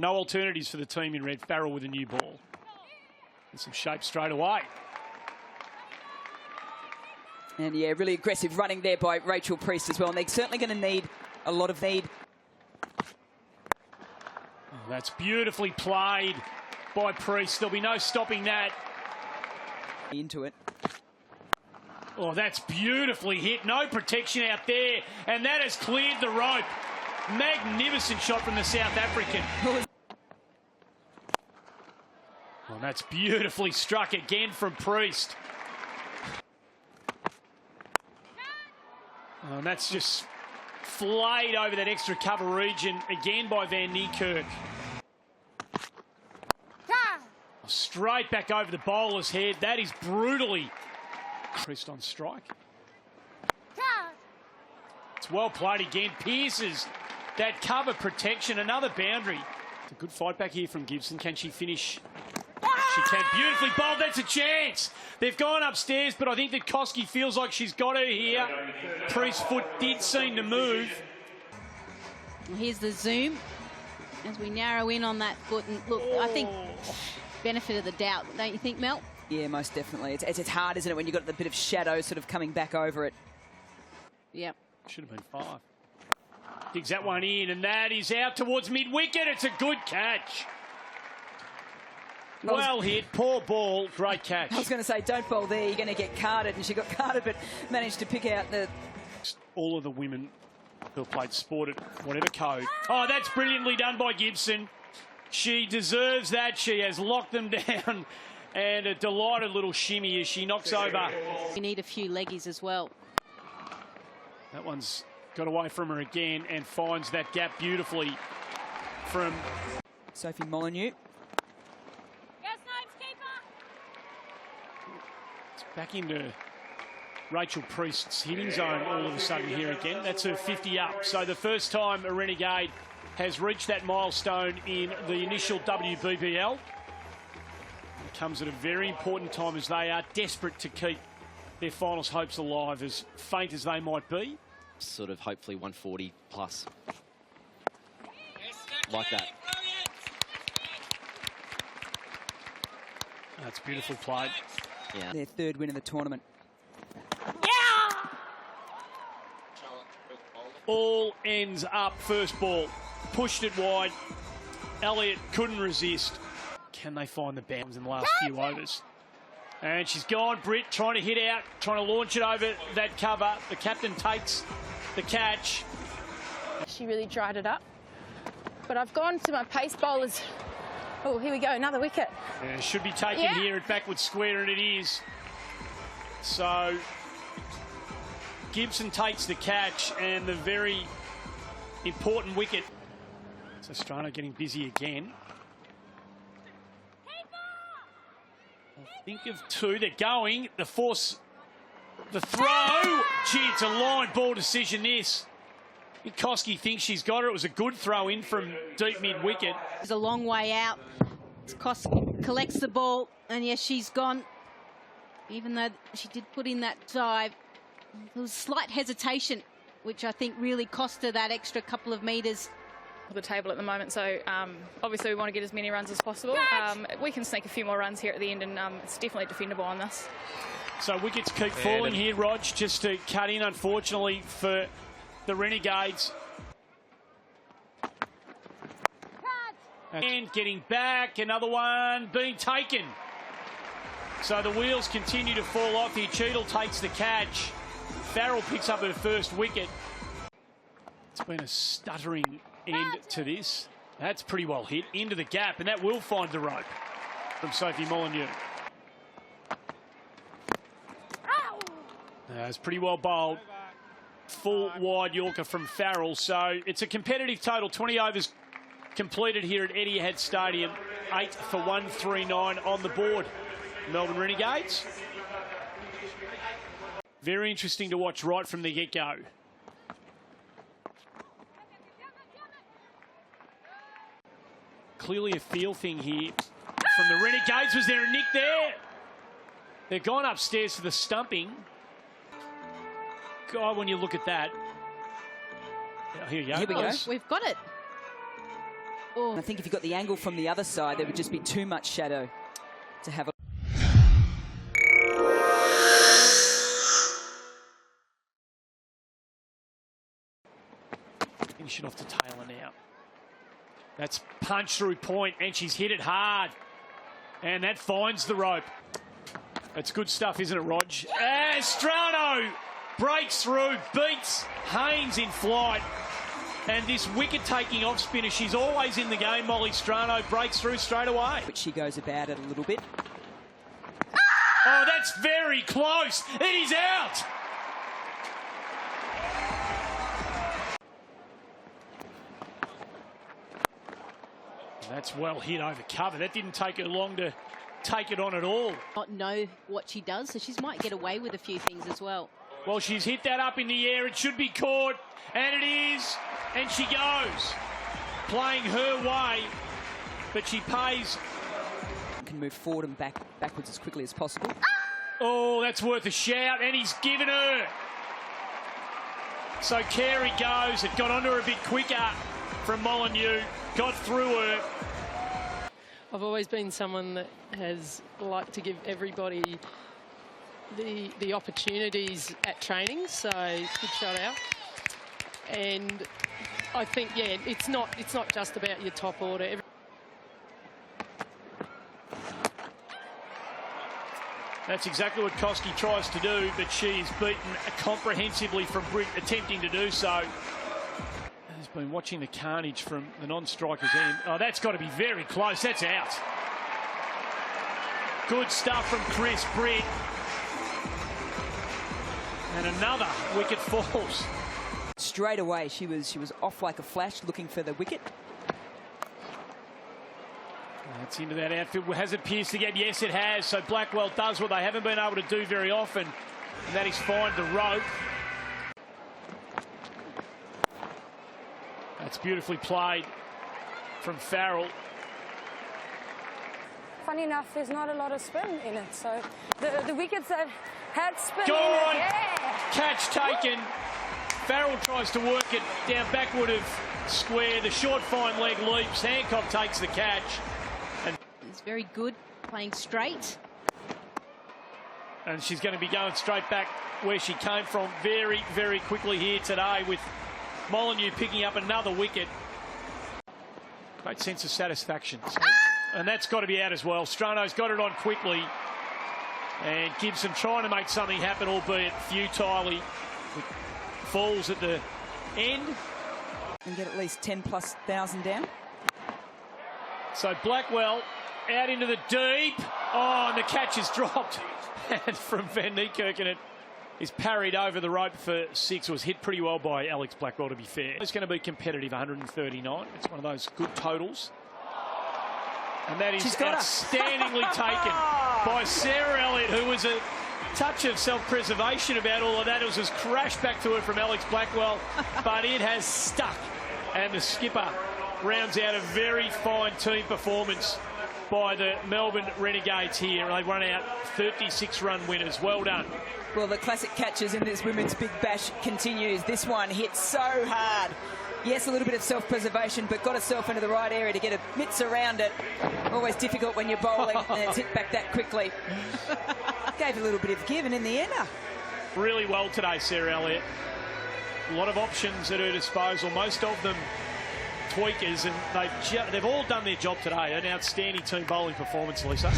no alternatives for the team in red. Farrell with a new ball. And some shape straight away. And yeah, really aggressive running there by Rachael Priest as well. And they're certainly going to need a lot of need. Oh, that's beautifully played by Priest. There'll be no stopping that. Into it. Oh, that's beautifully hit. No protection out there. And that has cleared the rope. Magnificent shot from the South African. Well, that's beautifully struck again from Priest. Oh, and that's just flayed over that extra cover region again by Van Niekerk. Straight back over the bowler's head. That is brutally. Priest on strike. It's well played again. Pierces that cover protection. Another boundary. It's a good fight back here from Gibson. Can she finish? She can. Beautifully bowled. That's a chance. They've gone upstairs, but I think that Koski feels like she's got her here. Priest's foot did seem to move. Well, here's the zoom as we narrow in on that foot. And look, I think benefit of the doubt, don't you think, Mel? Yeah, most definitely. It's hard, isn't it, when you've got the bit of shadow sort of coming back over it. Yep. Should have been 5. Digs that one in, and that is out towards mid-wicket. It's a good catch. Well hit, poor ball, great catch. I was going to say, don't bowl there, you're going to get carded, and she got carded, but managed to pick out the... All of the women who have played sport at whatever code. Oh, that's brilliantly done by Gibson. She deserves that. She has locked them down. And a delighted little shimmy as she knocks over. We need a few leggies as well. That one's got away from her again and finds that gap beautifully from Sophie Molyneux. It's back into Rachael Priest's hitting zone all of a sudden here again. That's her 50 up. So the first time a Renegade has reached that milestone in the initial WBBL. It comes at a very important time as they are desperate to keep their finals hopes alive, as faint as they might be. Sort of hopefully 140 plus. Like that. That's beautifully played. Yeah. Their third win of the tournament. All ends up first ball. Pushed it wide. Elliott couldn't resist. Can they find the bounds in the last few overs? And she's gone. Britt trying to hit out, trying to launch it over that cover. The captain takes the catch. She really dried it up. But I've gone to my pace bowlers. Oh, here we go, another wicket. Yeah, should be taken here at backward square, and it is. So Gibson takes the catch and the very important wicket. So Strano getting busy again. Think of 2. They're going. The force, the throw. Gee, it's a line ball decision, this. Koski thinks she's got her. It was a good throw in from deep mid-wicket. It's a long way out. Koski collects the ball, and yes, she's gone. Even though she did put in that dive, there was slight hesitation, which I think really cost her that extra couple of metres. The table at the moment, so obviously we want to get as many runs as possible. We can sneak a few more runs here at the end, and it's definitely defendable on this. So wickets keep falling here, Rog, just to cut in, unfortunately, for the Renegades. And getting back, another one being taken. So the wheels continue to fall off here. Cheadle takes the catch. Farrell picks up her first wicket. It's been a stuttering end to this. That's pretty well hit into the gap, and that will find the rope from Sophie Molyneux. It's pretty well bowled. Full wide Yorker from Farrell. So it's a competitive total. 20 overs completed here at Etihad Stadium. 8 for 139 on the board. Melbourne Renegades. Very interesting to watch right from the get-go. Clearly a feel thing here from the Renegades. Was there a nick there? They're gone upstairs for the stumping. God, when you look at that. Here you go. Here we go. We've got it. I think if you got the angle from the other side, there would just be too much shadow to have a... Finish it off to Taylor now. That's punch through point, and she's hit it hard. And that finds the rope. That's good stuff, isn't it, Rog? And Strano breaks through, beats Haynes in flight. And this wicket-taking off-spinner, she's always in the game. Molly Strano breaks through straight away. But she goes about it a little bit. Oh, that's very close. It is out. That's well hit over cover. That didn't take her long to take it on at all. Not know what she does, so she might get away with a few things as well. Well, she's hit that up in the air. It should be caught, and it is. And she goes, playing her way, but she pays. Can move forward and backwards as quickly as possible. Oh, that's worth a shout, and he's given her. So Carey goes. It got onto her a bit quicker from Molyneux, got through her. I've always been someone that has liked to give everybody the opportunities at training, so good shout out. And I think, yeah, it's not just about your top order. That's exactly what Koski tries to do, but she is beaten comprehensively from Britt attempting to do so. Has been watching the carnage from the non-striker's end. Oh, that's got to be very close. That's out. Good stuff from Chris Britt. And another wicket falls. Straight away, she was off like a flash, looking for the wicket. That's into that outfield. Has it pierced again? Yes, it has. So Blackwell does what they haven't been able to do very often, and that is find the rope. That's beautifully played from Farrell. Funny enough, there's not a lot of spin in it, so the wickets that had spin Gone. in it, yeah. Catch taken. Farrell tries to work it down backward of square. The short fine leg leaps. Hancock takes the catch. And It's very good, playing straight. And she's going to be going straight back where she came from very, very quickly here today, with Molyneux picking up another wicket. Great sense of satisfaction. So, and that's got to be out as well. Strano's got it on quickly. And Gibson trying to make something happen, albeit futilely. Falls at the end. And get at least 10,000+ down. So Blackwell out into the deep. Oh, and the catch is dropped. And from Van Niekerk, and it is parried over the rope for 6. It was hit pretty well by Alex Blackwell, to be fair. It's going to be competitive, 139. It's one of those good totals. And that is outstandingly taken by Sarah Elliott, who was a touch of self-preservation about all of that. It was just crashed back to her from Alex Blackwell, but it has stuck. And the skipper rounds out a very fine team performance by the Melbourne Renegades here. They run out 36-run winners. Well done. Well, the classic catches in this women's Big Bash continues. This one hit so hard. Yes, a little bit of self-preservation, but got herself into the right area to get her mitts around it. Always difficult when you're bowling and it's hit back that quickly. Gave a little bit of give, and in the end, really well today, Sarah Elliott. A lot of options at her disposal, most of them tweakers, and they've all done their job today. An outstanding team bowling performance, Lisa.